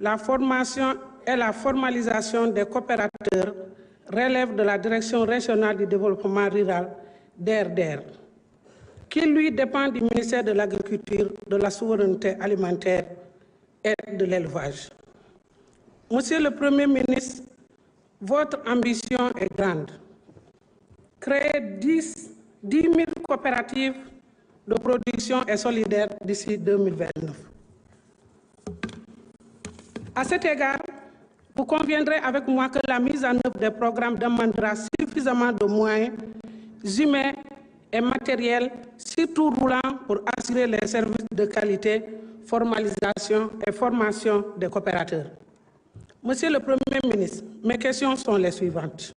la formation et la formalisation des coopérateurs relèvent de la Direction régionale du développement rural, DRDR, qui lui dépend du ministère de l'Agriculture, de la souveraineté alimentaire et de l'élevage. Monsieur le Premier ministre, votre ambition est grande. Créer 10 000 coopératives de production et solidaire d'ici 2029. À cet égard, vous conviendrez avec moi que la mise en œuvre des programmes demandera suffisamment de moyens humains et matériels, surtout roulants, pour assurer les services de qualité, formalisation et formation des coopérateurs. Monsieur le Premier ministre, mes questions sont les suivantes.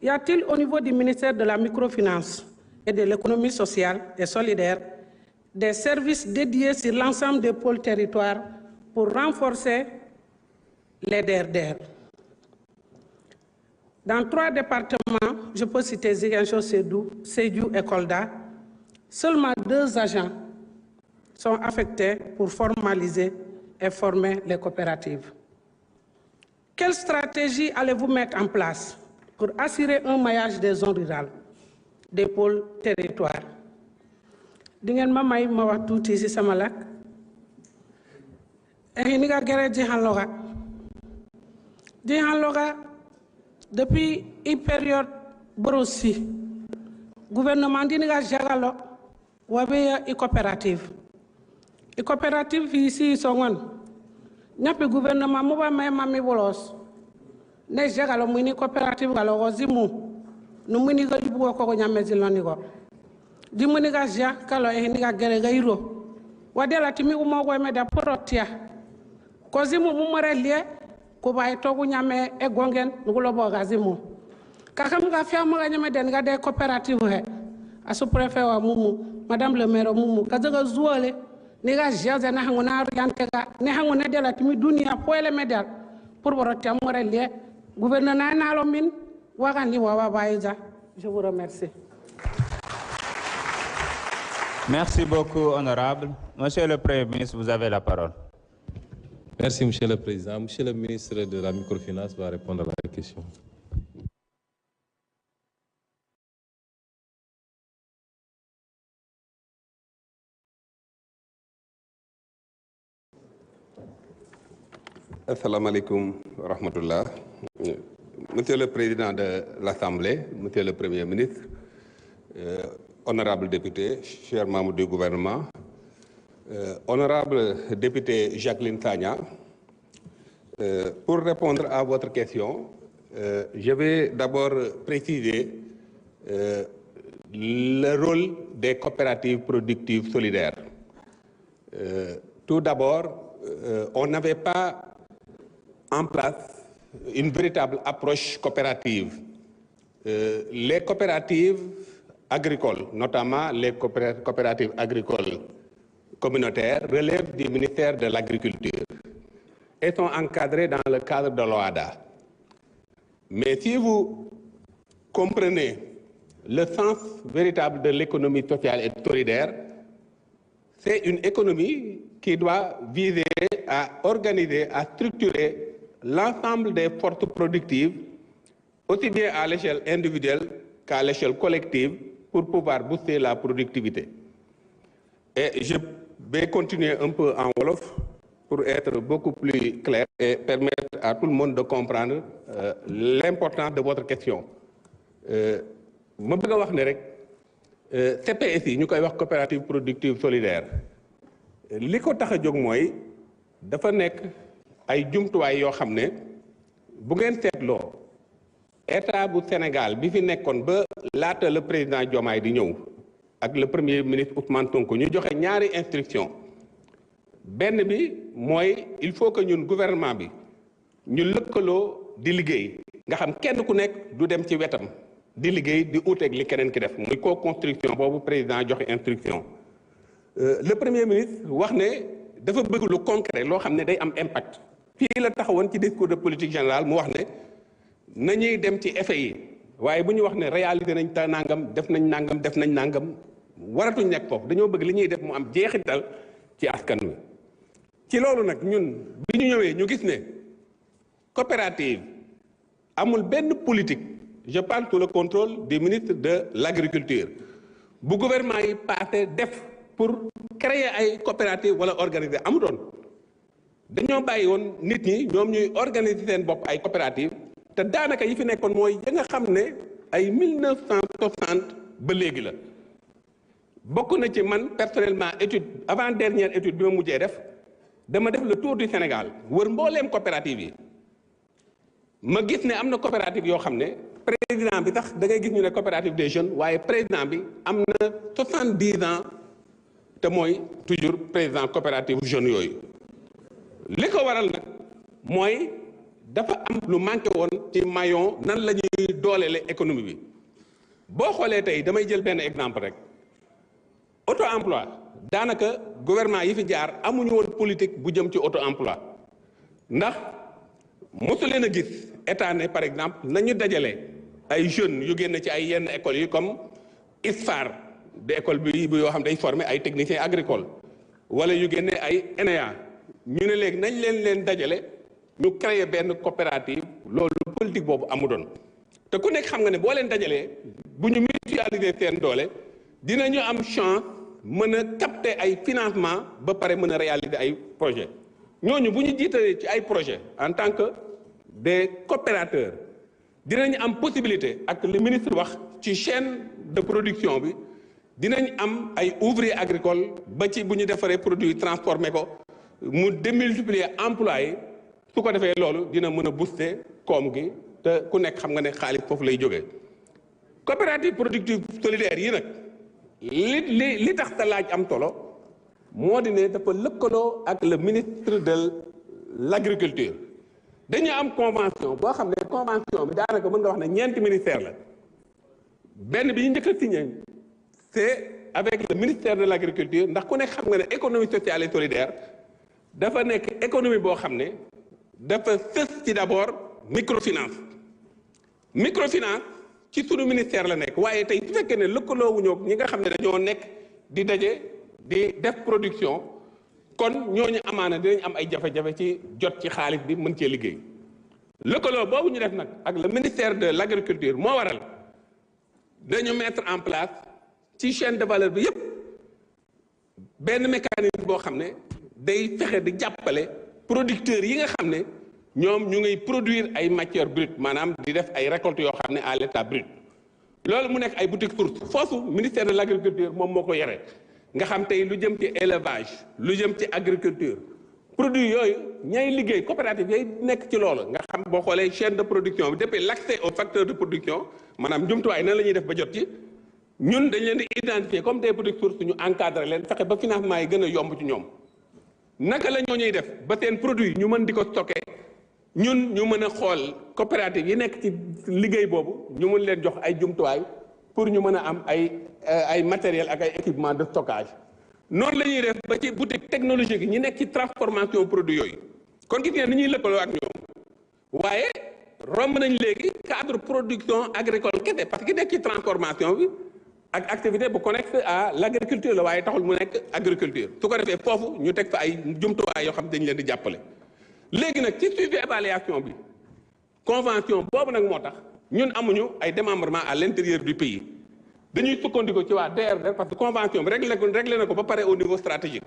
Y a-t-il au niveau du ministère de la Microfinance et de l'économie sociale et solidaire des services dédiés sur l'ensemble des pôles territoires pour renforcer les DRDR? Dans 3 départements, je peux citer Ziguinchor, Sédhiou et Kolda, seulement 2 agents sont affectés pour formaliser et former les coopératives. Quelle stratégie allez-vous mettre en place pour assurer un maillage des zones rurales, des pôles territoires? Dingen ma may ma wax tuuti ci sama lak ni nga géré Jihan Loga depuis une période brossi gouvernement di nga jagalo wabe i coopérative ici songon ñapi gouvernement mo ba may mami bolos ne jagalo mu ni coopérative galo ozimu no mu ni ga ibu ko ñamé ziloni go di mu ni ga ja kalo ni ga gere ga iro wadela timi mo go me da porotia ko zimu mu morelie ko bay togu ñamé e gongen ngulo bo ga zimu kakam ga fiam ga ñamé den ga des coopératives he asu préfet wa mumu madame le maire mumu ka zaga zuole ni ga jaza na hangona orienté ga ne hangona de la timi dunia poele medal pour borotia morelie gouverneur na lo min wagan li wa bayza. Je vous remercie. Merci beaucoup, honorable. Monsieur le Premier ministre, vous avez la parole. Merci, Monsieur le Président. Monsieur le ministre de la Microfinance va répondre à la question. Assalamu alaikum wa rahmatullah. Monsieur le Président de l'Assemblée, Monsieur le Premier ministre, honorables députés, chers membres du gouvernement, honorable député Jacqueline Sagna, pour répondre à votre question, je vais d'abord préciser le rôle des coopératives productives solidaires. Tout d'abord, on n'avait pas en place une véritable approche coopérative. Les coopératives agricoles, notamment les coopératives agricoles communautaires, relèvent du ministère de l'Agriculture et sont encadrées dans le cadre de l'OADA. Mais si vous comprenez le sens véritable de l'économie sociale et solidaire, c'est une économie qui doit viser à organiser, à structurer l'ensemble des forces productives, aussi bien à l'échelle individuelle qu'à l'échelle collective, pour pouvoir booster la productivité. Et je vais continuer un peu en wolof pour être beaucoup plus clair et permettre à tout le monde de comprendre l'importance de votre question. Je veux wax ne rek CPS yi ñu koy wax coopérative productive solidaire li ko tax a jóg mooy dafa nekk ay jumtuwaay yoo xam ne bu ngeen seetloo état bu Sénégal bi fi nekkoon ba laata le président Diomaye di ñëw ak le premier ministre Ousmane Sonko ñu joxe ñaari instruction benn bi mooy il faut que ñun gouvernement bi ñu lëkkaloo di liggéey nga xam kenn ku nekk du dem ci wetam di liggéey di uuteeg li keneen ki def muy co-construction boobu président joxe instruction le premier ministre wax ne dafa bëgg lu concret loo xam ne day am impact fii la taxawoon ci discours de politique générale mu wax ne nañuy dem ci effet yi waaye bu ñu wax ne réalisé nañ ta nangam def nañ nangam waratuñ nekk foofu dañoo bëgg li ñuy def mu am jeexital ci askan wi ci loolu nag ñun bi ñu ñëwee ñu gis ne coopérative amul benn politique, je parle sous le contrôle du ministre de l'Agriculture, bu gouvernement yi passé def pour créer ay coopérative wala organiser amutoon. dañoo bàyyi woon nit ñi ñoom ñuy organiser seen bopp ay coopérative te daanaka yi fi nekkoon mooy ya nga xam ne ay 1960 ba léegi la. bokk na ci man personnellement étude avant dernière étude bi ma mujjee def dama def le tour du Sénégal wër mbooleem coopérative yi ma gis ne am na coopérative yoo xam ne président bi tax da ngay gis ñu ne coopérative des jeunes waaye président bi am na 70 ans te mooy toujours président coopérative jeunes yooyu. li ko waral nag mooy dafa am lu manqué woon ci maillon nan la ñuy dooleele économie bi boo xoolee tey damay jël benn exemple rek auto emploi daanaka gouvernement yi fi jaar amuñu woon politique bu jëm ci auto emploi ndax mosu leen a gis état ne par exemple nañu dajale ay jeunes yu génn ci ay yenn écoles yi comme ISFAR de école bi yoo xam day former ay techniciens agricoles wala yu génne ay ENEA ñu ne léegi nañ leen dajale ñu créer benn coopérative loolu politique boobu amu doon te ku nekk xam nga ne boo leen dajalee bu ñu mutualiser seen doole dinañu am chance mën a capter ay financement ba pare mën a réaliser ay projet ñooñu bu ñu jiitalee ci ay projet en tant que des coopérateurs dinañ am possibilité ak le ministre wax ci chaîne de production bi dinañ am ay ouvriers agricoles ba ci bu ñu defaree produit transformé ko mu démultiplier emploi yi su ko defee loolu dina mën a booster koom gi te ku nekk xam nga ne xaalis foofu lay jógee coopérative productive solidaire yi nag li tax ta laaj am solo moo di ne dafa lëkkaloo ak le ministre de l'agriculture dañu am convention boo xam ne convention bi daanaka mën nga wax ne ñeenti ministère la benn bi ñu njëkk a signé c'est avec le ministère de l'agriculture ndax ku nekk xam nga ne économie sociale et solidaire dafa nekk économie boo xam ne dafa sës ci d'abord microfinance ci sunu ministère la nekk waaye tey su fekkee ne lëkkaloowuñoo ñi nga xam ne dañoo nekk di daje di def production kon ñooñu amaana dinañ am ay jafe-jafe ci jot ci xaalis bi mën cee liggéey lëkkaloo boobu ñu def nag ak le ministère de l'agriculture moo waral dañu mettre en place ci chaîne de valeur bi yépp benn mécanisme boo xam ne day fexe di jàppale producteurs yi nga xam ne ñoom ñu ngay produire ay matières brutes maanaam di def ay récoltes yoo xam ne à l'état brut loolu mu nekk ay boutiques sources foofu ministère de l'agriculture moom moo ko yore nga xam tey lu jëm ci élevage lu jëm ci agriculture produits yooyu ñay liggéey coopérative yay nekk ci loolu nga xam boo xoolee chaîne de production bi depuis l'accès aux facteurs de production maanaam jumtuwaay nan la ñuy def ba jot ci ñun dañ leen di identifier comme des boutiques sources ñu encadrer leen fexe ba financement yi gën a yomb ci ñoom naka la ñoo ñuy def ba seen produit ñu mën di ko stocker ñun ñu mën a xool coopérative yi nekk ci liggéey boobu ñu mën leen jox ay jumtuwaay pour ñu mën a am ay matériel ak ay équipement de stockage noonu la ñuy def ba ci boutique technologique yi ñu nekk ci transformation produit yooyu kon gis ngeen ni ñuy lëkkaloo ak ñoom waaye romb nañ léegi cadre production agricole kese parce que nekk ci transformation bi ak activité bu connexe à l'agriculture la waaye taxul mu nekk agriculture su ko defee foofu ñu teg fa ay jumtuwaay yoo xam dañ leen di jàppale léegi nag ci suivi évaluation bi convention boobu nag moo tax ñun amuñu ay démembrement à l'intérieur du pays dañuy sukkandiku ci waa DRDR parce que convention bi réglé na ko ba pare au niveau stratégique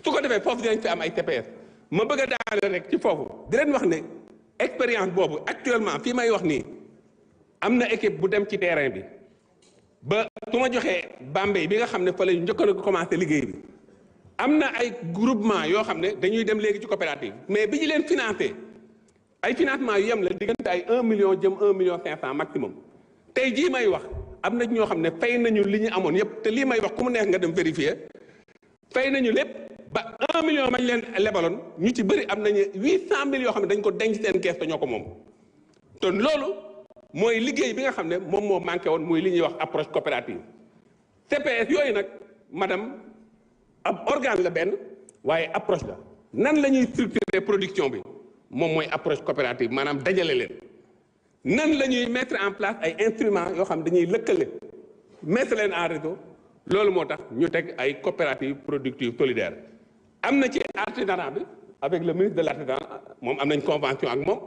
su ko defee foofu dinañ fi am ay TPS ma bëgg a daane rek ci foofu di leen wax ne expérience boobu actuellement fii may wax nii am na équipe bu dem ci terrain bi ba su ma joxee Bambey bi nga xam ne fa la ñu njëkkoon a commencé liggéey bi am na ay groupement yoo xam ne dañuy dem léegi ci coopérative mais bi ñu leen financé ay financement yu yem la diggante ay 1 million jëm 1 million 500 maximum tey jii may wax am na ñoo xam ne fay nañu li ñu amoon yépp te lii may wax ku mu neex nga dem vérifier fay nañu lépp ba 1 million mañ leen lebaloon ñu ci bëri am nañu 800 000 yoo xam ne dañ ko denc seen kees te ñoo ko moom te loolu mooy liggéey bi nga xam ne moom moo manqué woon muy li ñuy wax approche coopérative CPS yooyu nag madame ab organe la benn waaye approche la nan la ñuy structurer production bi moom mooy approche coopérative maanaam dajale leen nan la ñuy mettre en place ay instruments yoo xam dañuy lëkkale mettre leen en réseau loolu moo tax ñu teg ay coopératives productives solidaires am na ci artisanat bi avec le ministre de l'artisanat moom am nañ convention ak moom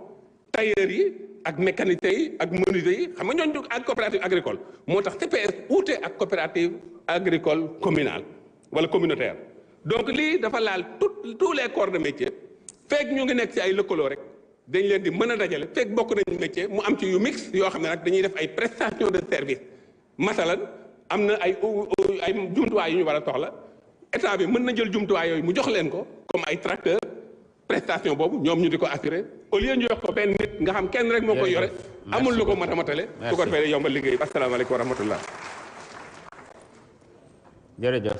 tailleurs yi ak mécaniciens yi ak menuisiers yi xam nga ñooñu ak coopérative agricole moo tax CPS uute ak coopérative agricole communale wala communautaire donc lii dafa laal tous les corps de métier fekk ñu ngi nekk ci ay lëkkaloo rek dañ leen di mën a dajale fekk bokk nañu métier mu am ci yu mix yoo xam ne nag dañuy def ay prestation de service masalan am na ay jumtuwaay yu ñu war a soxla état bi mën na jël jumtuwaay yooyu mu jox leen ko comme ay tracteur prestation boobu ñoom ñu di ko assurer au lieu ñu jox ko benn nit nga xam kenn rek moo koy yore amul lu ko matamatale su ko defee yombal liggéey asalaamaaleykum wa rahmatullah jërëjëf